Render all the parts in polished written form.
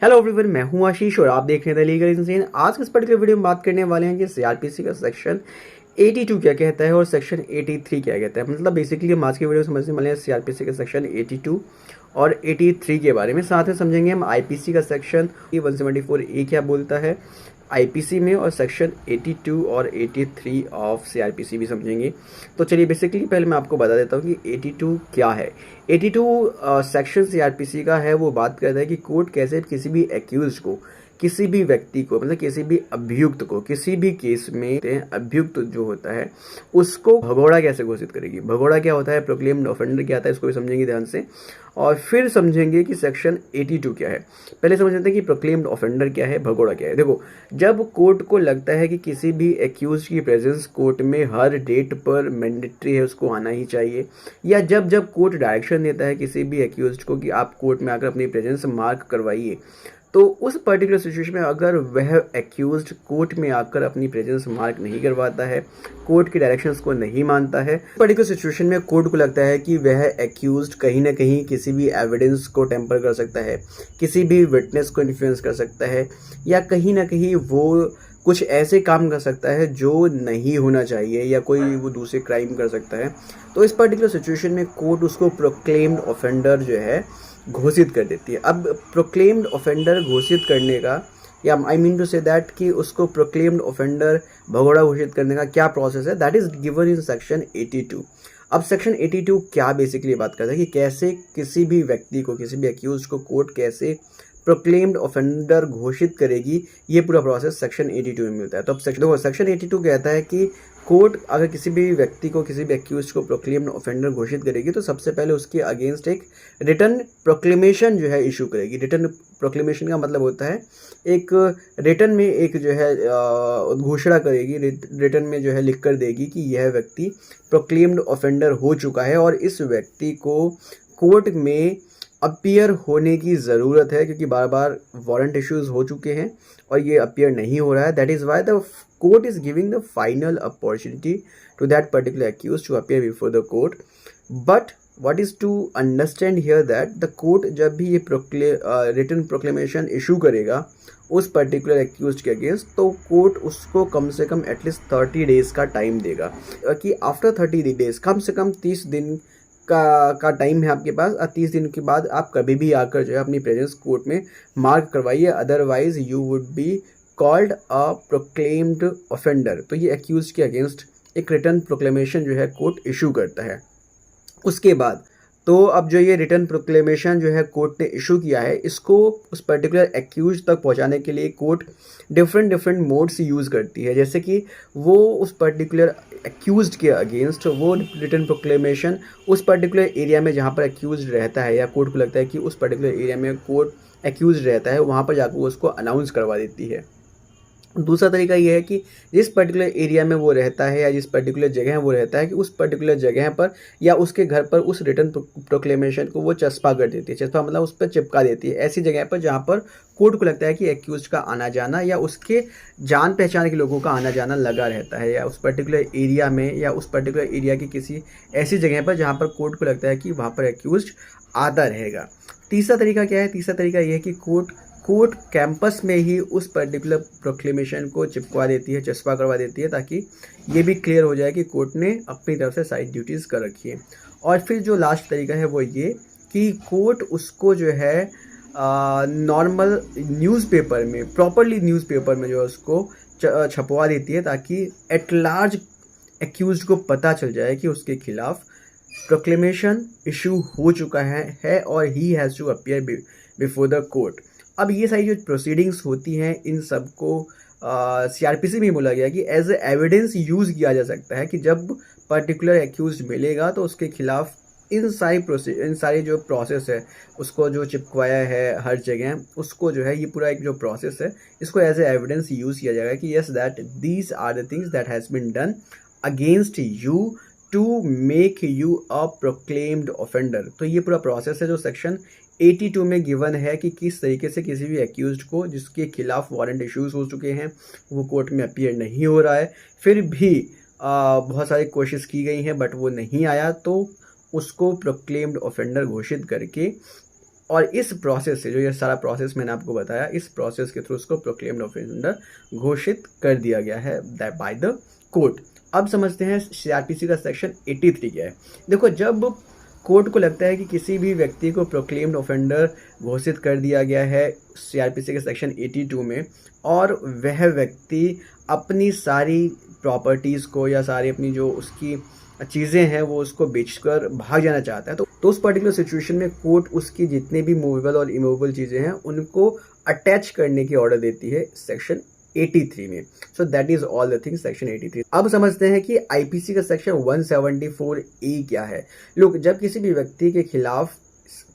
Hello everyone, मैं हूं आशीष और आप देख रहे हैं द लीगल इंसेन। आज के इस पर्टिकुलर वीडियो में बात करने वाले हैं कि सीआरपीसी का सेक्शन 82 क्या कहता है और सेक्शन 83 क्या कहता है। मतलब बेसिकली हम आज की वीडियो में समझने वाले हैं सीआरपीसी का सेक्शन 82 और 83 के बारे में। साथ में समझेंगे हम आईपीसी का सेक्शन 174A क्या बोलता है आईपीसी में, और सेक्शन 82 और 83 ऑफ सीआरपीसी भी समझेंगे। तो चलिए बेसिकली पहले मैं आपको बता देता हूँ कि 82 क्या है। 82 सेक्शन सीआरपीसी का है, वो बात करता है कि कोर्ट कैसे किसी भी एक्यूज को, किसी भी व्यक्ति को, मतलब किसी भी अभियुक्त को, किसी भी केस में अभियुक्त जो होता है उसको भगोड़ा कैसे घोषित करेगी। भगोड़ा क्या होता है, प्रोक्लेम्ड ऑफेंडर क्या आता है, इसको भी समझेंगे ध्यान से। और फिर समझेंगे कि सेक्शन 82 क्या है। पहले समझ लेते हैं कि प्रोक्लेम्ड ऑफेंडर क्या है, भगोड़ा क्या है। देखो, जब कोर्ट को लगता है कि किसी भी एक्यूज की प्रेजेंस कोर्ट में हर डेट पर मैंडेटरी है, उसको आना ही चाहिए, या जब जब कोर्ट डायरेक्शन देता है किसी भी एक्यूज को कि आप कोर्ट में आकर अपनी प्रेजेंस मार्क करवाइए, तो उस पर्टिकुलर सिचुएशन में अगर वह एक्यूज्ड कोर्ट में आकर अपनी प्रेजेंस मार्क नहीं करवाता है, कोर्ट के डायरेक्शंस को नहीं मानता है, पर्टिकुलर सिचुएशन में कोर्ट को लगता है कि वह एक्यूज्ड कहीं ना कहीं किसी भी एविडेंस को टेम्पर कर सकता है, किसी भी विटनेस को इन्फ्लुएंस कर सकता है, या कहीं ना कहीं वो कुछ ऐसे काम कर सकता है जो नहीं होना चाहिए, या कोई वो दूसरे क्राइम कर सकता है, तो इस पर्टिकुलर सिचुएशन में कोर्ट उसको प्रोक्लेम्ड ऑफेंडर जो है घोषित कर देती है। अब प्रोक्लेम्ड ऑफेंडर घोषित करने का, या I mean to say that कि उसको प्रोक्लेम्ड ऑफेंडर भगोड़ा घोषित करने का क्या प्रोसेस है, that is given in section 82। अब सेक्शन 82 क्या बेसिकली बात करता है कि कैसे किसी भी व्यक्ति को, किसी भी एक्यूज को कोर्ट कैसे प्रोक्लेम्ड ऑफेंडर घोषित करेगी, ये पूरा प्रोसेस सेक्शन 82 में मिलता है। तो अब सेक्शन 82 कहता है कि कोर्ट अगर किसी भी व्यक्ति को, किसी भी एक्यूज को प्रोक्लेम्ड ऑफेंडर घोषित करेगी तो सबसे पहले उसके अगेंस्ट एक रिटर्न प्रोक्लेमेशन जो है इशू करेगी। रिटर्न प्रोक्लेमेशन का मतलब होता है एक रिटर्न में एक जो है घोषणा करेगी, रिटर्न में जो है लिख कर देगी कि यह व्यक्ति प्रोक्लेम्ड ऑफेंडर हो चुका है और इस व्यक्ति को कोर्ट में अपीयर होने की ज़रूरत है, क्योंकि बार बार वारंट इश्यूज हो चुके हैं और ये अपीयर नहीं हो रहा है। That is why the court is giving the final opportunity to that particular accuse to appear before the court. But what is to understand here that the court जब भी ये रिटर्न प्रोक्लेमेशन इशू करेगा उस particular accused के against, तो court उसको कम से कम at least 30 days का टाइम देगा कि आफ्टर 30 डेज, कम से कम 30 दिन का टाइम है आपके पास, और 30 दिन के बाद आप कभी भी आकर जो है अपनी प्रेजेंस कोर्ट में मार्क करवाइए, otherwise you would be called a proclaimed offender. तो ये एक्यूज के अगेंस्ट एक रिटर्न प्रोक्लेमेशन जो है कोर्ट इशू करता है। उसके बाद तो अब जो ये रिटर्न प्रोक्लेमेशन जो है कोर्ट ने इशू किया है, इसको उस पर्टिकुलर एक्यूज तक पहुंचाने के लिए कोर्ट डिफरेंट मोड्स यूज़ करती है। जैसे कि वो उस पर्टिकुलर एक्यूज्ड के अगेंस्ट वो रिटर्न प्रोक्लेमेशन उस पर्टिकुलर एरिया में जहाँ पर एक्यूज्ड रहता है, या कोर्ट को लगता है कि उस पर्टिकुलर एरिया में कोर्ट एक्यूज्ड रहता है, वहाँ पर जाकर वो उसको अनाउंस करवा देती है। दूसरा तरीका ये है कि जिस पर्टिकुलर एरिया में वो रहता है या जिस पर्टिकुलर जगह वो रहता है, कि उस पर्टिकुलर जगह पर या उसके घर पर उस रिटर्न प्रोक्लेमेशन को वो चस्पा कर देती है। चस्पा मतलब उस पर चिपका देती है ऐसी जगह पर जहाँ पर कोर्ट को लगता है कि एक्यूज का आना जाना या उसके जान पहचान के लोगों का आना जाना लगा रहता है, या उस पर्टिकुलर एरिया में या उस पर्टिकुलर एरिया की किसी ऐसी जगह पर जहाँ पर कोर्ट को लगता है कि वहाँ पर एक्यूज आता रहेगा। तीसरा तरीका क्या है? तीसरा तरीका यह है कि कोर्ट कैंपस में ही उस पर्टिकुलर प्रोक्लेमेशन को चिपकवा देती है, चस्पा करवा देती है, ताकि ये भी क्लियर हो जाए कि कोर्ट ने अपनी तरफ से सारी ड्यूटीज़ कर रखी है। और फिर जो लास्ट तरीका है वो ये कि कोर्ट उसको जो है नॉर्मल न्यूज़पेपर में, प्रॉपरली न्यूज़पेपर में जो है उसको छपवा देती है, ताकि एट लार्ज एक्यूज को पता चल जाए कि उसके खिलाफ प्रोक्लेमेशन इशू हो चुका है और he has to appear before the court. अब ये सारी जो प्रोसीडिंग्स होती हैं, इन सबको सीआरपीसी में बोला गया कि एज ए एविडेंस यूज़ किया जा सकता है, कि जब पर्टिकुलर एक्यूज मिलेगा तो उसके खिलाफ इन सारी जो प्रोसेस है, उसको जो चिपकवाया है हर जगह, उसको जो है ये पूरा एक जो प्रोसेस है, इसको एज ए एविडेंस यूज़ किया जाएगा कि yes that these are the things that has been done against you to make you a proclaimed offender. तो ये पूरा प्रोसेस है जो सेक्शन 82 में गिवन है कि किस तरीके से किसी भी एक्यूज्ड को जिसके खिलाफ वारंट इश्यूज हो चुके हैं, वो कोर्ट में अपीयर नहीं हो रहा है, फिर भी बहुत सारी कोशिश की गई हैं बट वो नहीं आया, तो उसको प्रोक्लेम्ड ऑफेंडर घोषित करके और इस प्रोसेस से, जो ये सारा प्रोसेस मैंने आपको बताया, इस प्रोसेस के थ्रू उसको प्रोक्लेम्ड ऑफेंडर घोषित कर दिया गया है बाय द कोर्ट। अब समझते हैं सीआरपीसी का सेक्शन 83 क्या है। देखो, जब कोर्ट को लगता है कि किसी भी व्यक्ति को प्रोक्लेम्ड ऑफेंडर घोषित कर दिया गया है सीआरपीसी के सेक्शन 82 में, और वह व्यक्ति अपनी सारी प्रॉपर्टीज़ को या सारी अपनी जो उसकी चीज़ें हैं वो उसको बेचकर भाग जाना चाहता है, तो उस पर्टिकुलर सिचुएशन में कोर्ट उसकी जितने भी मूवेबल और इमूवेबल चीज़ें हैं उनको अटैच करने की ऑर्डर देती है सेक्शन 83 में। So that is all the things section 83। अब समझते हैं कि आईपीसी का सेक्शन 174A क्या है। लोग, जब किसी भी व्यक्ति के खिलाफ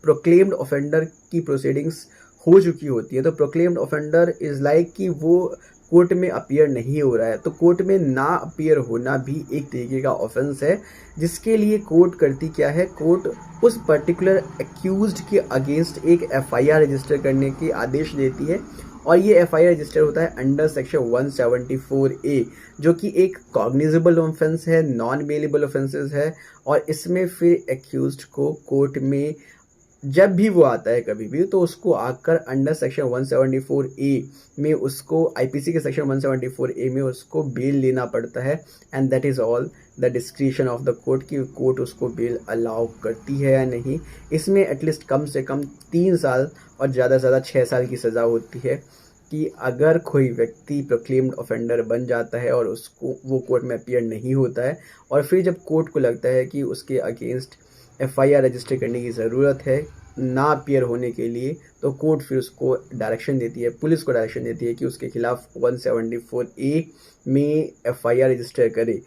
प्रोक्लेम्ड ऑफेंडर की प्रोसीडिंग्स हो चुकी होती है, तो प्रोक्लेम्ड ऑफेंडर इज लाइक कि वो कोर्ट में अपीयर नहीं हो रहा है, तो कोर्ट में ना अपीयर होना भी एक तरीके का ऑफेंस है, जिसके लिए कोर्ट करती क्या है, कोर्ट उस पर्टिकुलर एक्यूज्ड के अगेंस्ट एक एफआईआर रजिस्टर करने की आदेश देती है, और ये एफआईआर रजिस्टर होता है अंडर सेक्शन 174A, जो कि एक कॉग्निजेबल ऑफेंस है, नॉन बेलेबल ऑफेंसेस है, और इसमें फिर एक्यूज्ड को कोर्ट में जब भी वो आता है कभी भी, तो उसको आकर अंडर सेक्शन 174A में उसको, आईपीसी के सेक्शन 174A में उसको बेल लेना पड़ता है, and that is all the discretion of the court कि कोर्ट उसको बेल अलाउ करती है या नहीं। इसमें एटलीस्ट कम से कम 3 साल और ज़्यादा से ज़्यादा 6 साल की सज़ा होती है कि अगर कोई व्यक्ति प्रोक्लेम्ड ऑफेंडर बन जाता है और उसको वो कोर्ट में अपीयर नहीं होता है, और फिर जब कोर्ट को लगता है कि उसके अगेंस्ट एफआईआर रजिस्टर करने की ज़रूरत है ना अपीयर होने के लिए, तो कोर्ट फिर उसको डायरेक्शन देती है, पुलिस को डायरेक्शन देती है कि उसके खिलाफ 174A में एफआईआर रजिस्टर करे।